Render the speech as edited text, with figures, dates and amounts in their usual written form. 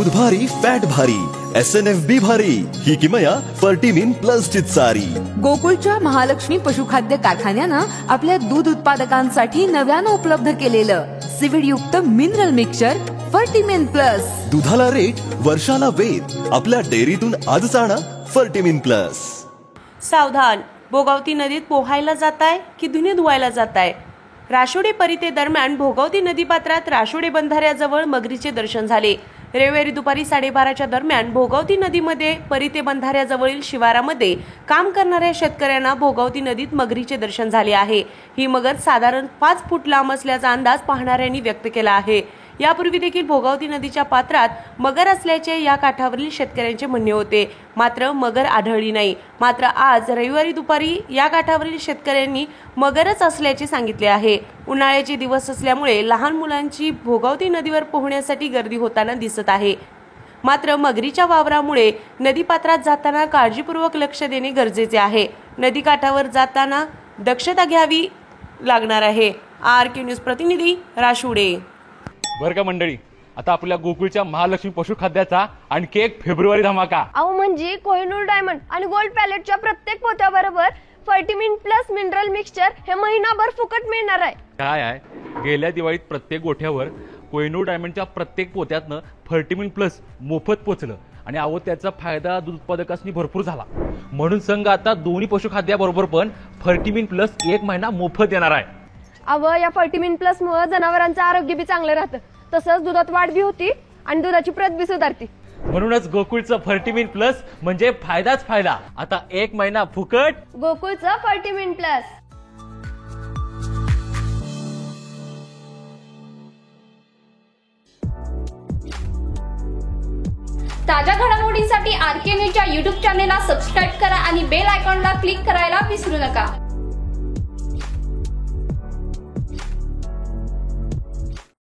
दूध भारी फॅट भारी SNFB भारी ही किमया फर्टिमिन प्लस ची सारी. गोकुळच्या महालक्ष्मी पशुखाद्य कारखान्यानं आपल्या दूध उत्पादकांसाठी नव्यानं उपलब्ध केलेलं सीवीड युक्त मिनरल मिक्सचर फर्टिमिन प्लस. दुधाला रेट वर्षाला वेद. आपल्या डेअरीतून आजच आणा फर्टिमिन प्लस. सावधान, भोगावती नदीत पोहायला जाताय की धुणे धुवायला जाताय? राशोडे परिते दरम्यान भोगावती नदीपात्रात राशोडे बंधाऱ्याजवळ मगरीचे दर्शन झाले. रविवारी दुपारी 12:30च्या दरम्यान भोगावती नदीमध्ये परिते बंधाऱ्याजवळील शिवारामध्ये काम करणाऱ्या शेतकऱ्यांना भोगावती नदीत मगरीचे दर्शन झाले आहे. ही मगर साधारण 5 फूट लांब असल्याचा अंदाज पाहणाऱ्यांनी व्यक्त केला आहे. यापूर्वी देखील भोगावती नदीच्या पात्रात मगर असल्याचे या काठावरील शेतकऱ्यांचे म्हणणे होते, मात्र मगर आढळली नाही. मात्र आज रविवारी दुपारी या काठावरील शेतकऱ्यांनी मगरच असल्याचे सांगितले आहे. उन्हाळ्याचे दिवस असल्यामुळे लहान मुलांची भोगावती नदीवर पोहण्यासाठी गर्दी होताना दिसत आहे. मात्र मगरीच्या वावरामुळे नदीपात्रात जाताना काळजीपूर्वक लक्ष देणे गरजेचे आहे. नदीकाठावर जाताना दक्षता घ्यावी लागणार आहे. RK न्यूज प्रतिनिधी राशुडे. बरं का मंडळी, आता आपल्या गोकुळच्या महालक्ष्मी पशुखाद्याचा आणखी एक फेब्रुवारी धमाका. अहो म्हणजे कोहिनूर डायमंड आणि गोल्ड पॅलेटच्या प्रत्येक पोत्याबरोबर फर्टिमिन प्लस मिनरल मिक्सचर हे महिनाभर फुकट मिळणार आहे. काय आहे, गेल्या दिवाळीत प्रत्येक गोठ्यावर कोहिनूर डायमंडच्या प्रत्येक पोत्यातनं फर्टिमिन प्लस मोफत पोचलं आणि अहो त्याचा फायदा दूध उत्पादकांनी भरपूर झाला. म्हणून संघ आता दोन्ही पशुखाद्याबरोबर पण फर्टिमिन प्लस 1 महिना मोफत देणार आहे. अव या फर्टिमिन प्लस मुळे जनावरांचं आरोग्य बी चांगलं राहतं, तसंच दुधात वाढ बी होती आणि दुधाची प्रत बी सुधारते. म्हणूनच गोकुळचं फर्टिमिन प्लस म्हणजे फायदाच फायदा. आता 1 महिना फुकट गोकुळचं फर्टिमिन प्लस. ताज्या घडामोडींसाठी RK न्यूजच्या YouTube चॅनेलला सबस्क्राईब करा आणि बेल आयकॉनला क्लिक करायला विसरू नका.